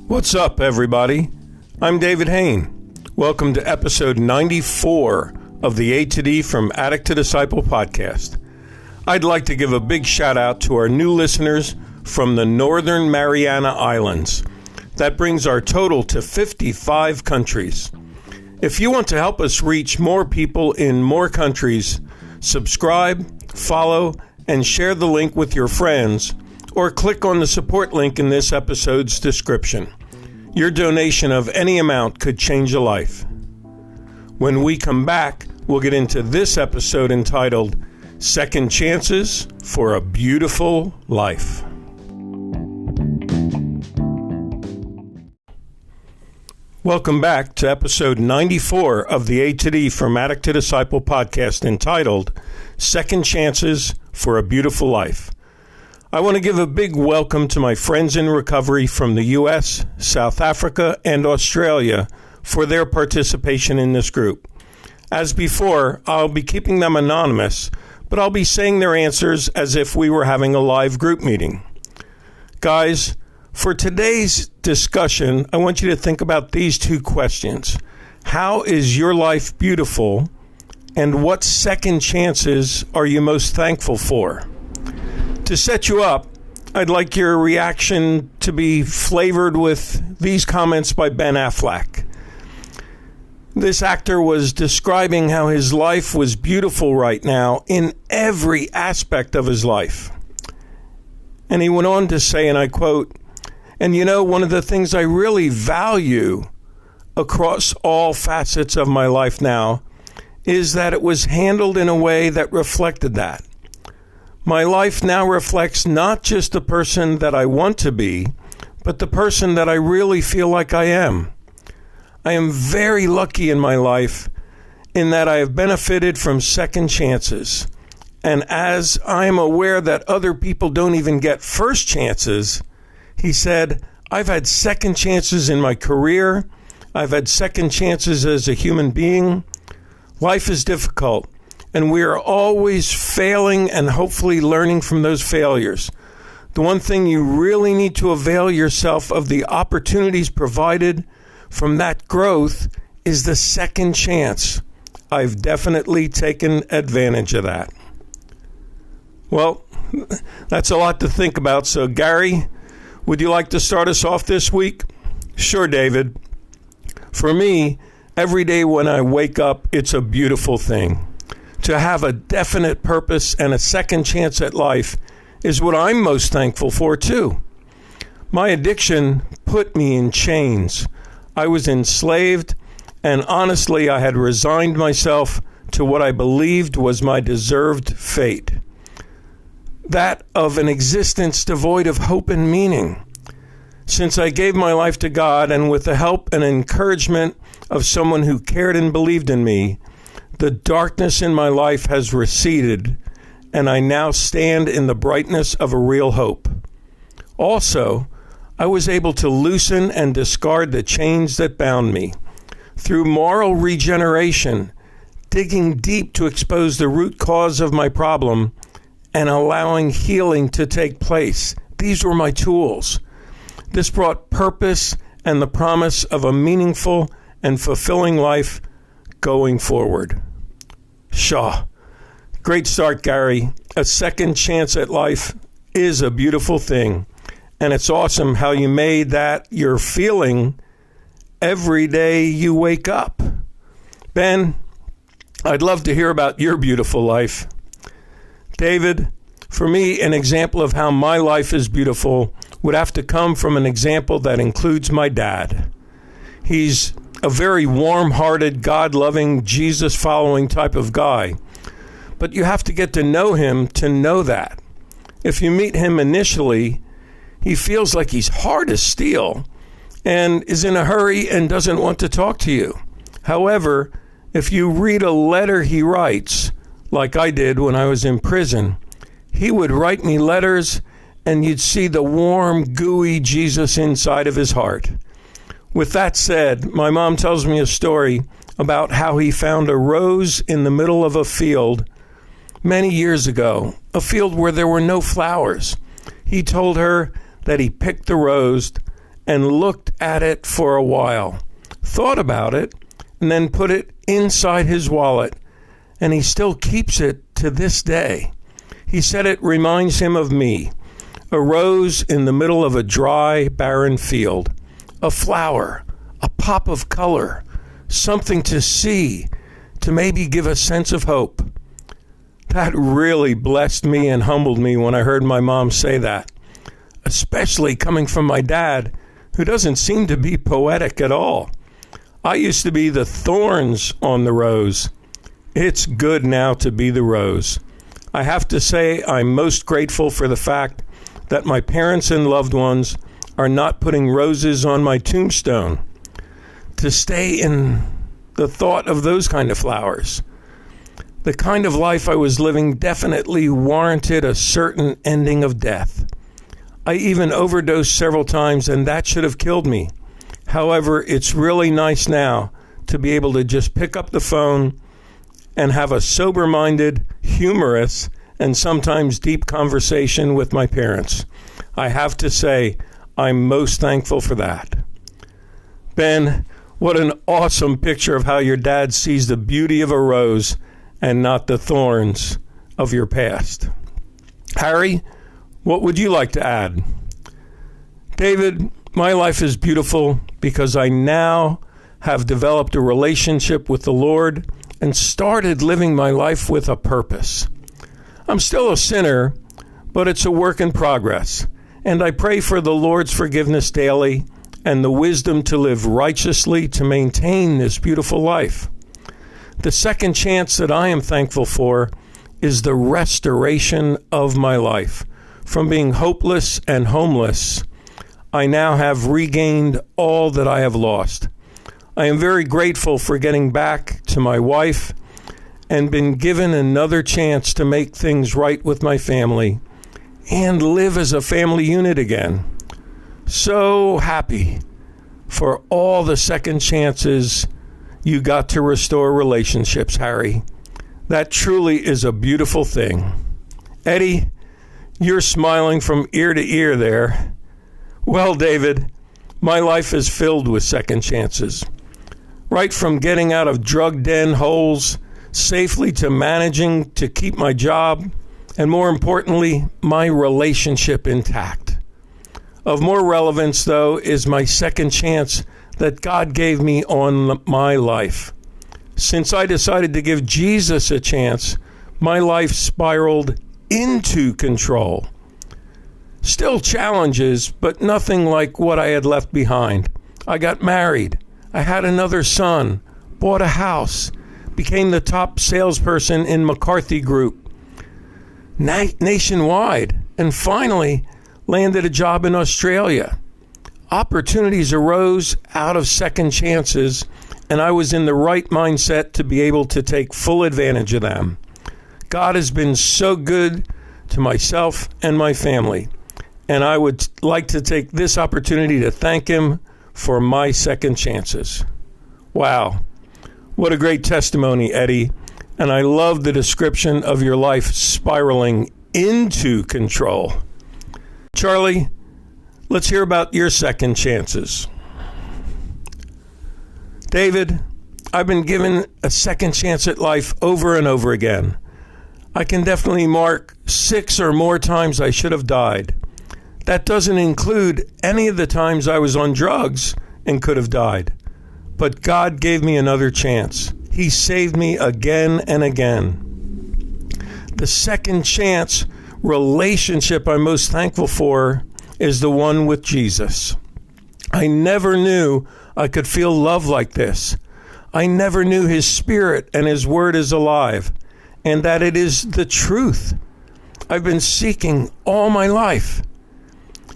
What's up, everybody? I'm David Hain. Welcome to episode 94 of the A to D from Addict to Disciple podcast. I'd like to give a big shout out to our new listeners from the Northern Mariana Islands. That brings our total to 55 countries. If you want to help us reach more people in more countries, subscribe, follow, and share the link with your friends, or click on the support link in this episode's description. Your donation of any amount could change a life. When we come back, we'll get into this episode entitled Second Chances for a Beautiful Life. Welcome back to episode 94 of the A to D from Addict to Disciple podcast entitled Second Chances for a Beautiful Life. I want to give a big welcome to my friends in recovery from the U.S., South Africa, and Australia for their participation in this group. As before, I'll be keeping them anonymous, but I'll be saying their answers as if we were having a live group meeting. Guys, for today's discussion, I want you to think about these two questions. How is your life beautiful, and what second chances are you most thankful for? To set you up, I'd like your reaction to be flavored with these comments by Ben Affleck. This actor was describing how his life was beautiful right now in every aspect of his life. And he went on to say, and I quote, "And you know, one of the things I really value across all facets of my life now is that it was handled in a way that reflected that. My life now reflects not just the person that I want to be, but the person that I really feel like I am. I am very lucky in my life in that I have benefited from second chances. And as I am aware that other people don't even get first chances," he said, "I've had second chances in my career. I've had second chances as a human being. Life is difficult, and we are always failing and hopefully learning from those failures. The one thing you really need to avail yourself of the opportunities provided from that growth is the second chance. I've definitely taken advantage of that." Well, that's a lot to think about. So, Gary, would you like to start us off this week? Sure, David. For me, every day when I wake up, it's a beautiful thing. To have a definite purpose and a second chance at life is what I'm most thankful for, too. My addiction put me in chains. I was enslaved, and honestly, I had resigned myself to what I believed was my deserved fate. That of an existence devoid of hope and meaning. Since I gave my life to God, and with the help and encouragement of someone who cared and believed in me, the darkness in my life has receded, and I now stand in the brightness of a real hope. Also, I was able to loosen and discard the chains that bound me. Through moral regeneration, digging deep to expose the root cause of my problem, and allowing healing to take place. These were my tools. This brought purpose and the promise of a meaningful and fulfilling life going forward. Shaw. Great start, Gary. A second chance at life is a beautiful thing. And it's awesome how you made that your feeling every day you wake up. Ben, I'd love to hear about your beautiful life. David, for me, an example of how my life is beautiful would have to come from an example that includes my dad. He's a very warm-hearted, God-loving, Jesus-following type of guy. But you have to get to know him to know that. If you meet him initially, he feels like he's hard as steel and is in a hurry and doesn't want to talk to you. However, if you read a letter he writes, like I did when I was in prison, he would write me letters and you'd see the warm, gooey Jesus inside of his heart. With that said, my mom tells me a story about how he found a rose in the middle of a field many years ago, a field where there were no flowers. He told her that he picked the rose and looked at it for a while, thought about it, and then put it inside his wallet, and he still keeps it to this day. He said it reminds him of me, a rose in the middle of a dry, barren field, a flower, a pop of color, something to see, to maybe give a sense of hope. That really blessed me and humbled me when I heard my mom say that, especially coming from my dad, who doesn't seem to be poetic at all. I used to be the thorns on the rose. It's good now to be the rose. I have to say I'm most grateful for the fact that my parents and loved ones are not putting roses on my tombstone, to stay in the thought of those kind of flowers. The kind of life I was living definitely warranted a certain ending of death. I even overdosed several times, and that should have killed me. However, it's really nice now to be able to just pick up the phone and have a sober-minded, humorous, and sometimes deep conversation with my parents. I have to say, I'm most thankful for that. Ben, what an awesome picture of how your dad sees the beauty of a rose and not the thorns of your past. Harry, what would you like to add? David, my life is beautiful because I now have developed a relationship with the Lord and started living my life with a purpose. I'm still a sinner, but it's a work in progress, and I pray for the Lord's forgiveness daily and the wisdom to live righteously to maintain this beautiful life. The second chance that I am thankful for is the restoration of my life. From being hopeless and homeless, I now have regained all that I have lost. I am very grateful for getting back to my wife and been given another chance to make things right with my family and live as a family unit again. So happy for all the second chances you got to restore relationships, Harry. That truly is a beautiful thing. Eddie, you're smiling from ear to ear there. Well, David, my life is filled with second chances. Right from getting out of drug den holes safely to managing to keep my job, and more importantly, my relationship intact. Of more relevance, though, is my second chance that God gave me on my life. Since I decided to give Jesus a chance, my life spiraled into control. Still challenges, but nothing like what I had left behind. I got married. I had another son, bought a house, became the top salesperson in McCarthy Group nationwide, and finally landed a job in Australia. Opportunities arose out of second chances, and I was in the right mindset to be able to take full advantage of them. God has been so good to myself and my family, and I would like to take this opportunity to thank him for my second chances. Wow, what a great testimony, Eddie, and I love the description of your life spiraling into control. Charlie, let's hear about your second chances. David, I've been given a second chance at life over and over again. I can definitely mark 6 or more times I should have died. That doesn't include any of the times I was on drugs and could have died. But God gave me another chance. He saved me again and again. The second chance relationship I'm most thankful for is the one with Jesus. I never knew I could feel love like this. I never knew his spirit and his word is alive, and that it is the truth I've been seeking all my life.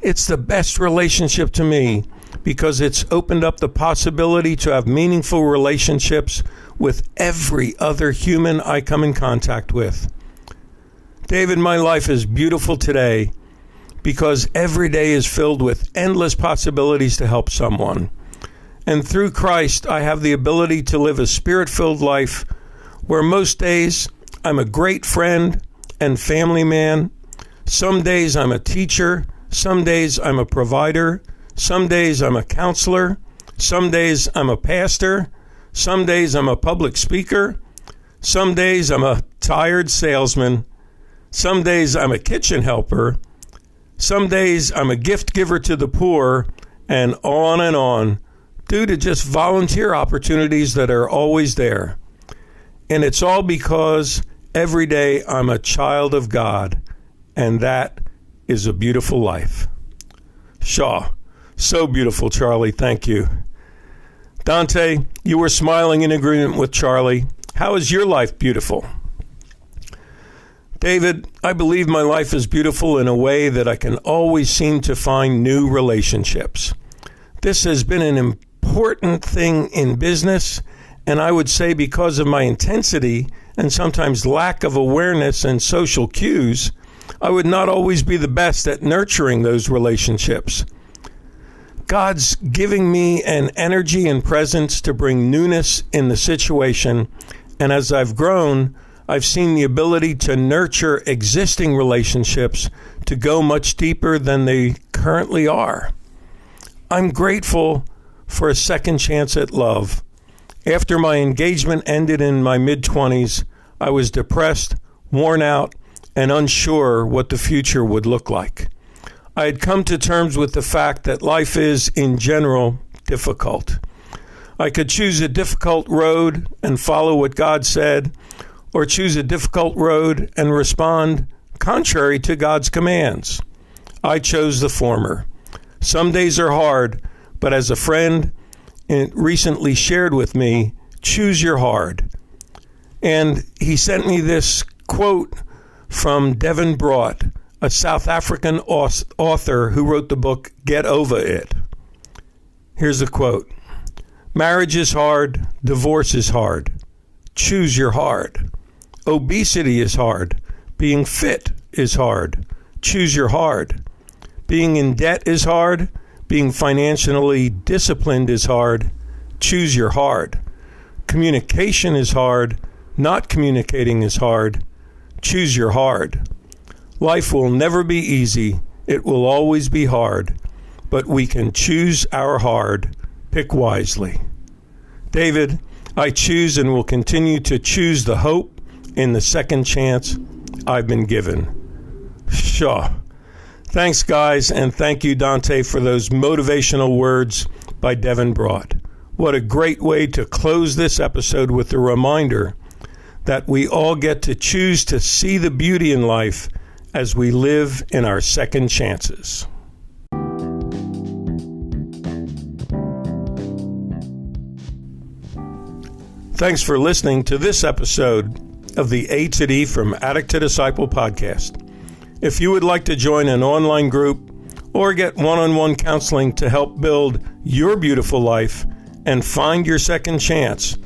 It's the best relationship to me because it's opened up the possibility to have meaningful relationships with every other human I come in contact with. David, my life is beautiful today because every day is filled with endless possibilities to help someone. And through Christ, I have the ability to live a spirit-filled life where most days I'm a great friend and family man. Some days I'm a teacher. Some days I'm a provider. Some days I'm a counselor. Some days I'm a pastor. Some days I'm a public speaker. Some days I'm a tired salesman. Some days I'm a kitchen helper. Some days I'm a gift giver to the poor, and on, due to just volunteer opportunities that are always there. And it's all because every day I'm a child of God, and that is a beautiful life. Shaw, so beautiful, Charlie. Thank you. Dante, you were smiling in agreement with Charlie. How is your life beautiful? David, I believe my life is beautiful in a way that I can always seem to find new relationships. This has been an important thing in business, and I would say because of my intensity and sometimes lack of awareness and social cues, I would not always be the best at nurturing those relationships. God's giving me an energy and presence to bring newness in the situation, and as I've grown, I've seen the ability to nurture existing relationships to go much deeper than they currently are. I'm grateful for a second chance at love. After my engagement ended in my mid-20s, I was depressed, worn out, and unsure what the future would look like. I had come to terms with the fact that life is, in general, difficult. I could choose a difficult road and follow what God said, or choose a difficult road and respond contrary to God's commands. I chose the former. Some days are hard, but as a friend recently shared with me, choose your hard. And he sent me this quote from Devin Broad, a South African author who wrote the book Get Over It. Here's the quote. Marriage is hard. Divorce is hard. Choose your hard. Obesity is hard. Being fit is hard. Choose your hard. Being in debt is hard. Being financially disciplined is hard. Choose your hard. Communication is hard. Not communicating is hard. Choose your hard. Life will never be easy. It will always be hard. But we can choose our hard. Pick wisely. David, I choose and will continue to choose the hope in the second chance I've been given. Shaw. Thanks, guys, and thank you, Dante, for those motivational words by Devin Broad. What a great way to close this episode with a reminder that we all get to choose to see the beauty in life as we live in our second chances. Thanks for listening to this episode of the A to D from Addict to Disciple podcast. If you would like to join an online group or get one-on-one counseling to help build your beautiful life and find your second chance,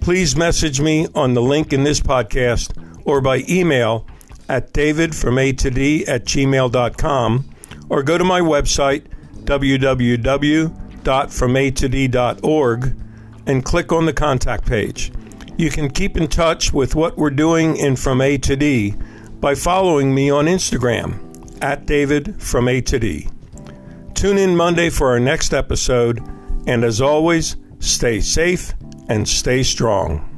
please message me on the link in this podcast or by email at davidfromatod@gmail.com or go to my website www.fromatod.org and click on the contact page. You can keep in touch with what we're doing in From A to D by following me on Instagram at David From A to D. Tune in Monday for our next episode, and as always, stay safe and stay strong.